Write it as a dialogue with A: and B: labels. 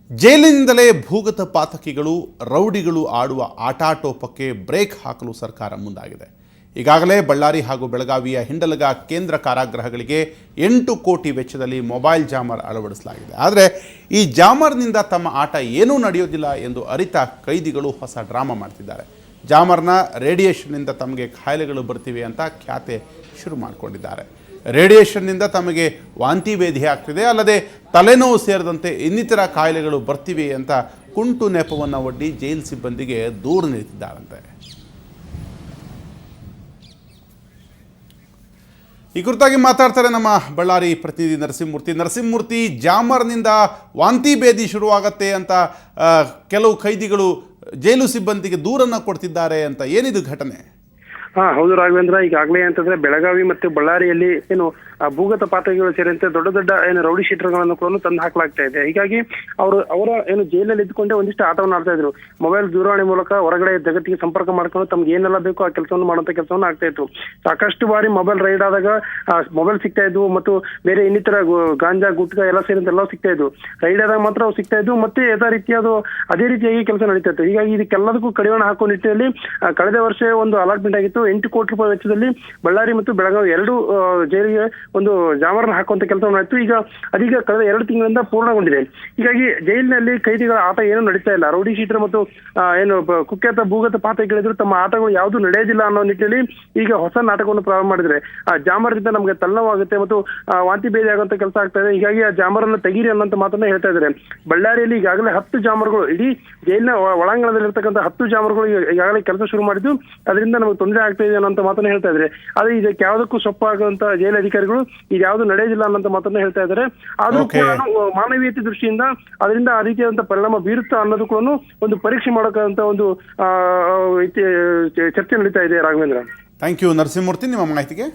A: ಜೈಲಿನಿಂದಲೇ ಭೂಗತ ಪಾತಕಿಗಳು ರೌಡಿಗಳು ಆಡುವ ಆಟಾಟೋಪಕ್ಕೆ ಬ್ರೇಕ್ ಹಾಕಲು ಸರ್ಕಾರ ಮುಂದಾಗಿದೆ. ಈಗಾಗಲೇ ಬಳ್ಳಾರಿ ಹಾಗೂ ಬೆಳಗಾವಿಯ ಹಿಂಡಲಗ ಕೇಂದ್ರ ಕಾರಾಗೃಹಗಳಿಗೆ 8 ಕೋಟಿ ವೆಚ್ಚದಲ್ಲಿ ಮೊಬೈಲ್ ಜಾಮರ್ ಅಳವಡಿಸಲಾಗಿದೆ. ಆದರೆ ಈ ಜಾಮರ್ನಿಂದ ತಮ್ಮ ಆಟ ಏನೂ ನಡೆಯೋದಿಲ್ಲ ಎಂದು ಅರಿತ ಕೈದಿಗಳು ಹೊಸ ಡ್ರಾಮಾ ಮಾಡ್ತಿದ್ದಾರೆ. ಜಾಮರ್ನ ರೇಡಿಯೇಷನ್ನಿಂದ ತಮಗೆ ಕಾಯಿಲೆಗಳು ಬರ್ತಿವೆ ಅಂತ ಖ್ಯಾತೆ ಶುರು ಮಾಡಿಕೊಂಡಿದ್ದಾರೆ. ರೇಡಿಯೇಷನ್ನಿಂದ ತಮಗೆ ವಾಂತಿ ಭೇದಿ ಆಗ್ತಿದೆ, ಅಲ್ಲದೆ ತಲೆನೋವು ಸೇರಿದಂತೆ ಇನ್ನಿತರ ಕಾಯಿಲೆಗಳು ಬರ್ತಿವೆ ಅಂತ ಕುಂಟು ನೆಪವನ್ನು ಒಡ್ಡಿ ಜೈಲು ಸಿಬ್ಬಂದಿಗೆ ದೂರು ನೀಡುತ್ತಿದ್ದಾರಂತೆ. ಈ ಕುರಿತಾಗಿ ಮಾತಾಡ್ತಾರೆ ನಮ್ಮ ಬಳ್ಳಾರಿ ಪ್ರತಿನಿಧಿ ನರಸಿಂಹಮೂರ್ತಿ. ಜಾಮರ್ನಿಂದ ವಾಂತಿ ಭೇದಿ ಶುರುವಾಗತ್ತೆ ಅಂತ ಕೆಲವು ಕೈದಿಗಳು ಜೈಲು ಸಿಬ್ಬಂದಿಗೆ ದೂರನ್ನು ಕೊಡ್ತಿದ್ದಾರೆ ಅಂತ. ಏನಿದು ಘಟನೆ?
B: ಹೌದು ರಾಘವೇಂದ್ರ, ಈಗಾಗಲೇ ಅಂತಂದ್ರೆ ಬೆಳಗಾವಿ ಮತ್ತು ಬಳ್ಳಾರಿಯಲ್ಲಿ ಭೂಗತ ಪಾತಕಿಗಳು ಸೇರಿದಂತೆ ದೊಡ್ಡ ದೊಡ್ಡ ರೌಡಿ ಶೀಟರ್ಗಳನ್ನು ಕೂಡ ತಂದು ಹಾಕಲಾಗ್ತಾ ಇದೆ. ಹೀಗಾಗಿ ಅವರ ಜೈಲಲ್ಲಿ ಇದ್ದುಕೊಂಡೇ ಒಂದಿಷ್ಟು ಆಟವನ್ನು ಆಡ್ತಾ ಇದ್ರು. ಮೊಬೈಲ್ ದೂರವಾಣಿ ಮೂಲಕ ಹೊರಗಡೆ ಜಗತ್ತಿಗೆ ಸಂಪರ್ಕ ಮಾಡ್ಕೊಂಡು ತಮ್ಗೆ ಏನೆಲ್ಲ ಬೇಕು ಆ ಕೆಲಸವನ್ನು ಮಾಡುವಂತ ಕೆಲಸವನ್ನು ಆಗ್ತಾ ಇತ್ತು. ಸಾಕಷ್ಟು ಬಾರಿ ಮೊಬೈಲ್ ರೈಡ್ ಆದಾಗ ಮೊಬೈಲ್ ಸಿಗ್ತಾ ಇದ್ವು ಮತ್ತು ಬೇರೆ ಇನ್ನಿತರ ಗಾಂಜಾ ಗುಟ್ಕಾ ಎಲ್ಲ ಸೇರಿದಂತೆ ಎಲ್ಲ ಸಿಗ್ತಾ ಇದ್ವು. ರೈಡ್ ಆದಾಗ ಮಾತ್ರ ಅವು ಸಿಗ್ತಾ ಇದ್ವು, ಮತ್ತೆ ಅದೇ ರೀತಿಯಾಗಿ ಕೆಲಸ ನಡೀತಾ ಇತ್ತು. ಹೀಗಾಗಿ ಇದಕ್ಕೆಲ್ಲದಕ್ಕೂ ಕಡಿವಾಣ ಹಾಕುವ ನಿಟ್ಟಿನಲ್ಲಿ ಕಳೆದ ವರ್ಷ ಒಂದು ಅಲಾಟ್ಮೆಂಟ್ ಆಗಿತ್ತು. 8 ಕೋಟಿ ರೂಪಾಯಿ ವೆಚ್ಚದಲ್ಲಿ ಬಳ್ಳಾರಿ ಮತ್ತು ಬೆಳಗಾವಿ ಎರಡು ಜೈಲಿಗೆ ಒಂದು ಜಾಮರ್ನ ಹಾಕುವಂತ ಕೆಲಸವನ್ನು ಆಯ್ತು. ಅದೀಗ ಕಳೆದ 2 ತಿಂಗಳಿಂದ ಪೂರ್ಣಗೊಂಡಿದೆ. ಹೀಗಾಗಿ ಜೈಲಿನಲ್ಲಿ ಕೈದಿಗಳ ಆಟ ಏನು ನಡೀತಾ ಇಲ್ಲ. ರೌಡಿ ಶೀಟರ್ ಮತ್ತು ಕುಖ್ಯಾತ ಭೂಗತ ಪಾತಕಿಗಳಿದ್ರು ತಮ್ಮ ಆಟಗಳು ಯಾವುದು ನಡೆಯೋದಿಲ್ಲ ಅನ್ನೋ ನಿಟ್ಟಿನಲ್ಲಿ ಈಗ ಹೊಸ ನಾಟಕವನ್ನು ಪ್ರಾರಂಭ ಮಾಡಿದ್ರೆ ಜಾಮರ್ದಿಂದ ನಮಗೆ ತಲೆನೋವಾಗುತ್ತೆ ಮತ್ತು ವಾಂತಿ ಭೇದಿ ಆಗುವಂತ ಕೆಲಸ ಆಗ್ತಾ ಇದೆ. ಹೀಗಾಗಿ ಆ ಜಾಮರನ್ನು ತೆಗೀರಿ ಅನ್ನೋಂತ ಮಾತನ್ನ ಹೇಳ್ತಾ ಇದ್ದಾರೆ. ಬಳ್ಳಾರಿಯಲ್ಲಿ ಈಗಾಗಲೇ 10 ಜಾಮರ್ಗಳು, ಇಡೀ ಜೈಲಿನ ಒಳಾಂಗಣದಲ್ಲಿರ್ತಕ್ಕಂಥ 10 ಜಾಮರ್ಗಳು ಈಗಾಗಲೇ ಕೆಲಸ ಶುರು ಮಾಡಿದ್ದು, ಅದರಿಂದ ನಮಗೆ ತೊಂದರೆ ಆಗ್ತಾ ಇದೆ ಅನ್ನೋ ಮಾತನ್ನ ಹೇಳ್ತಾ ಇದ್ದಾರೆ. ಆದ್ರೆ ಇದಕ್ಕೆ ಯಾವುದಕ್ಕೂ ಸೊಪ್ಪಾಗುವಂತ ಜೈಲು ಅಧಿಕಾರಿಗಳು ಇದ್ಯಾವುದು ನಡೆಯೋದಿಲ್ಲ ಅನ್ನೋ ಮಾತನ್ನ ಹೇಳ್ತಾ ಇದ್ದಾರೆ. ಆದ್ರೂ ಕೂಡ ಮಾನವೀಯತೆ ದೃಷ್ಟಿಯಿಂದ ಅದರಿಂದ ಆ ರೀತಿಯಾದಂತಹ ಪರಿಣಾಮ ಬೀರುತ್ತಾ ಅನ್ನೋದು ಕೂಡ ಒಂದು ಪರೀಕ್ಷೆ ಮಾಡೋಕ್ಕಂತ ಒಂದು ಚರ್ಚೆ ನಡೀತಾ ಇದೆ. ರಾಘವೇಂದ್ರ,
A: ಥ್ಯಾಂಕ್ ಯು ನರಸಿಂಹಮೂರ್ತಿ ನಿಮ್ಮ ಮಾಹಿತಿಗೆ.